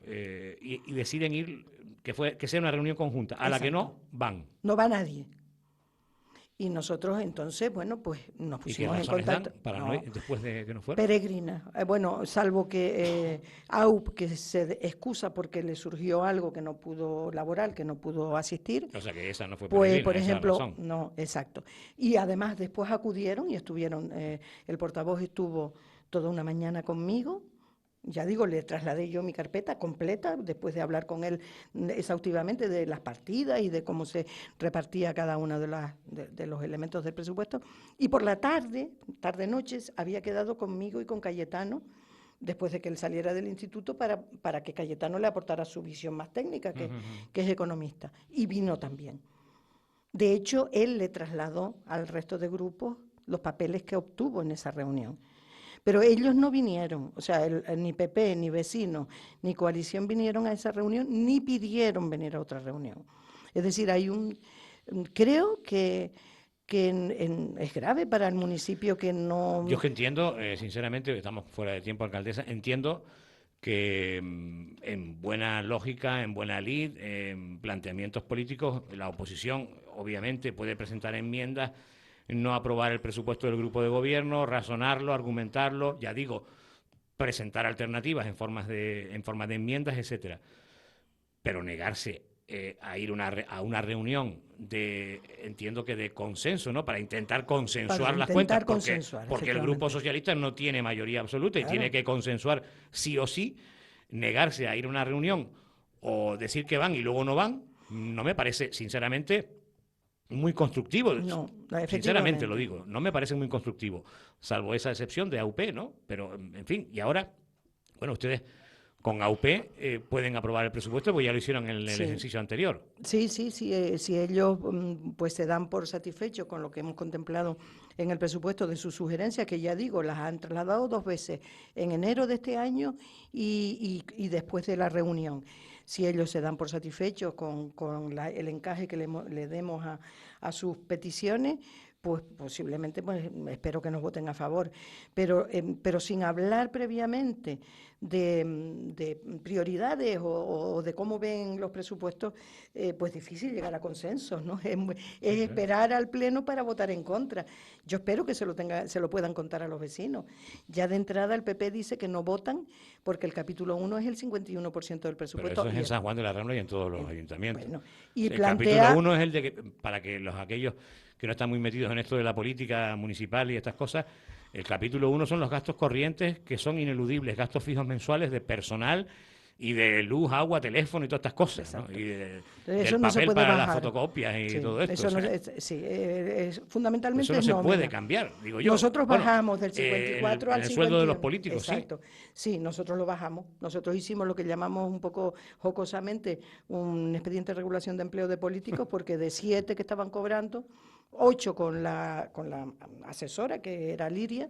[SPEAKER 2] Y deciden ir, que sea una reunión conjunta. A Exacto. La que no, van.
[SPEAKER 3] No va nadie. Y nosotros entonces, bueno, pues nos pusimos en contacto.
[SPEAKER 2] Para no ir después de que no fuera?
[SPEAKER 3] Peregrina. Bueno, salvo que AUP, que se excusa porque le surgió algo que no pudo laboral, que no pudo asistir.
[SPEAKER 2] O sea que esa no fue
[SPEAKER 3] peregrina,
[SPEAKER 2] pues,
[SPEAKER 3] por ejemplo, no, exacto. Y además después acudieron y estuvieron, el portavoz estuvo toda una mañana conmigo. Ya digo, le trasladé yo mi carpeta completa después de hablar con él exhaustivamente de las partidas y de cómo se repartía cada uno de los elementos del presupuesto. Y por la tarde-noches, había quedado conmigo y con Cayetano, después de que él saliera del instituto, para que Cayetano le aportara su visión más técnica, que es economista. Y vino también. De hecho, él le trasladó al resto de grupos los papeles que obtuvo en esa reunión. Pero ellos no vinieron, o sea, ni PP, ni Vecinos, ni Coalición vinieron a esa reunión, ni pidieron venir a otra reunión. Es decir, creo que es grave para el municipio que no...
[SPEAKER 2] Yo es que entiendo, sinceramente, estamos fuera de tiempo, alcaldesa, entiendo que en buena lógica, en buena lid, en planteamientos políticos, la oposición obviamente puede presentar enmiendas, no aprobar el presupuesto del grupo de gobierno, razonarlo, argumentarlo, ya digo, presentar alternativas en forma de enmiendas, etcétera. Pero negarse a ir a una reunión entiendo que de consenso, ¿no? Para intentar consensuar las cuentas, porque el Grupo Socialista no tiene mayoría absoluta y tiene que consensuar sí o sí. Negarse a ir a una reunión o decir que van y luego no van, no me parece, sinceramente, muy constructivo.
[SPEAKER 3] No,
[SPEAKER 2] sinceramente lo digo, no me parece muy constructivo, salvo esa excepción de AUP, ¿no? Pero, en fin, y ahora, bueno, ustedes con AUP pueden aprobar el presupuesto, porque ya lo hicieron en el ejercicio anterior.
[SPEAKER 3] Sí, si ellos pues se dan por satisfechos con lo que hemos contemplado en el presupuesto de sus sugerencias, que ya digo, las han trasladado 2 veces, en enero de este año y después de la reunión. Si ellos se dan por satisfechos con el encaje que le demos a sus peticiones, pues posiblemente espero que nos voten a favor, pero sin hablar previamente de prioridades o de cómo ven los presupuestos, pues difícil llegar a consensos, ¿no? Es esperar al Pleno para votar en contra. Yo espero que se lo puedan contar a los vecinos. Ya de entrada el PP dice que no votan porque el capítulo 1 es el 51% del presupuesto.
[SPEAKER 2] Pero eso es en San Juan de la Rambla y en todos los ayuntamientos.
[SPEAKER 3] Bueno, y
[SPEAKER 2] el capítulo 1 es el de que, para que aquellos que no están muy metidos en esto de la política municipal y estas cosas, el capítulo 1 son los gastos corrientes que son ineludibles, gastos fijos mensuales de personal y de luz, agua, teléfono y todas estas cosas, ¿no? Y del papel para las fotocopias y todo esto.
[SPEAKER 3] Fundamentalmente
[SPEAKER 2] eso no se puede cambiar, digo yo.
[SPEAKER 3] Nosotros bajamos del 54 al 51.
[SPEAKER 2] El sueldo de los políticos,
[SPEAKER 3] exacto. Sí, nosotros lo bajamos. Nosotros hicimos lo que llamamos un poco jocosamente un expediente de regulación de empleo de políticos, porque de 7 que estaban cobrando, 8 con la asesora, que era Liria,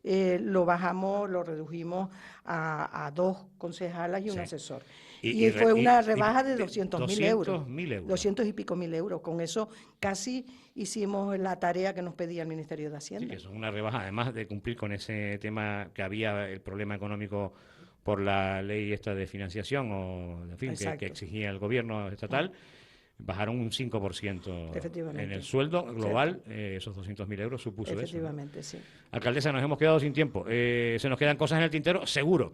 [SPEAKER 3] lo bajamos, lo redujimos a 2 concejalas y un asesor. Y fue una rebaja de 200.000 euros. 200 y pico mil euros. Con eso casi hicimos la tarea que nos pedía el Ministerio de Hacienda.
[SPEAKER 2] Sí, que eso es una rebaja, además de cumplir con ese tema que había, el problema económico por la ley esta de financiación, o en fin, que exigía el gobierno estatal. Bajaron un 5% en el sueldo global, esos 200.000 euros supuso eso.
[SPEAKER 3] Efectivamente, sí.
[SPEAKER 2] Alcaldesa, nos hemos quedado sin tiempo. Se nos quedan cosas en el tintero, seguro.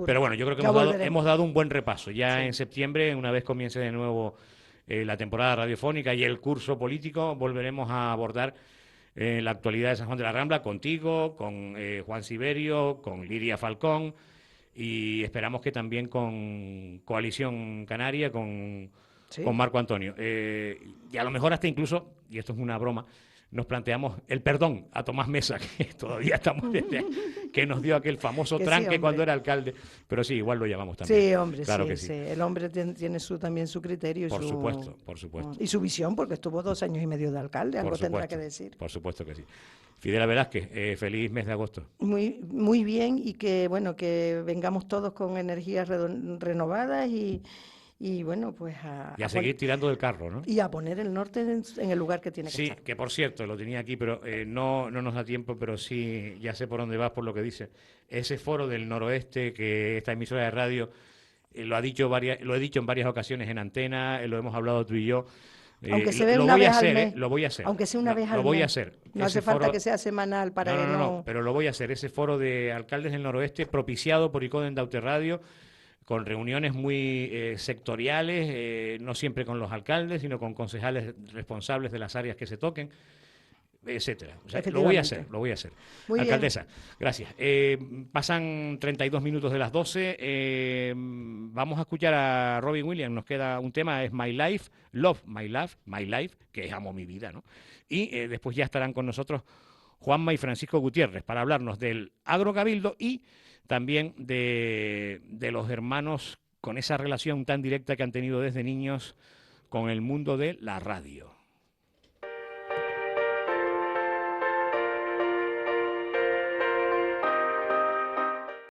[SPEAKER 2] Pero bueno, yo creo que hemos dado un buen repaso. Ya en septiembre, una vez comience de nuevo la temporada radiofónica y el curso político, volveremos a abordar la actualidad de San Juan de la Rambla contigo, con Juan Siberio, con Liria Falcón, y esperamos que también con Coalición Canaria, con Marco Antonio. Y a lo mejor hasta incluso, y esto es una broma, nos planteamos el perdón a Tomás Mesa, que todavía estamos que nos dio aquel famoso tranque cuando era alcalde, pero sí, igual lo llamamos también.
[SPEAKER 3] Sí, hombre,
[SPEAKER 2] claro
[SPEAKER 3] sí,
[SPEAKER 2] que sí.
[SPEAKER 3] El hombre tiene también su criterio y
[SPEAKER 2] por supuesto.
[SPEAKER 3] Y su visión, porque estuvo 2 años y medio de alcalde, algo tendrá que decir.
[SPEAKER 2] Por supuesto que sí. Fidela Velázquez, feliz mes de agosto.
[SPEAKER 3] Muy, muy bien, y que vengamos todos con energías renovadas y bueno, pues a
[SPEAKER 2] seguir tirando del carro, ¿no?
[SPEAKER 3] Y a poner el norte en el lugar que tiene que estar.
[SPEAKER 2] Sí, que por cierto, lo tenía aquí, pero no nos da tiempo, pero sí, ya sé por dónde vas por lo que dice. Ese foro del noroeste, que esta emisora de radio lo he dicho en varias ocasiones en antena, lo hemos hablado tú y yo.
[SPEAKER 3] Aunque se ve una vez al mes.
[SPEAKER 2] Lo voy a hacer.
[SPEAKER 3] Aunque sea una vez al mes.
[SPEAKER 2] Lo voy a hacer.
[SPEAKER 3] No hace falta que sea semanal para que no...
[SPEAKER 2] No, pero lo voy a hacer. Ese foro de alcaldes del noroeste, propiciado por ICODEN Daute Radio, con reuniones muy sectoriales, no siempre con los alcaldes, sino con concejales responsables de las áreas que se toquen, etcétera. O sea, lo voy a hacer.
[SPEAKER 3] Muy
[SPEAKER 2] Alcaldesa, bien. Gracias. Pasan 32 minutos de las 12. Vamos a escuchar a Robin Williams. Nos queda un tema, es My Life, Love My Life, que es Amo mi vida, ¿no? Y después ya estarán con nosotros Juanma y Francisco Gutiérrez para hablarnos del agrocabildo y también de los hermanos con esa relación tan directa que han tenido desde niños con el mundo de la radio.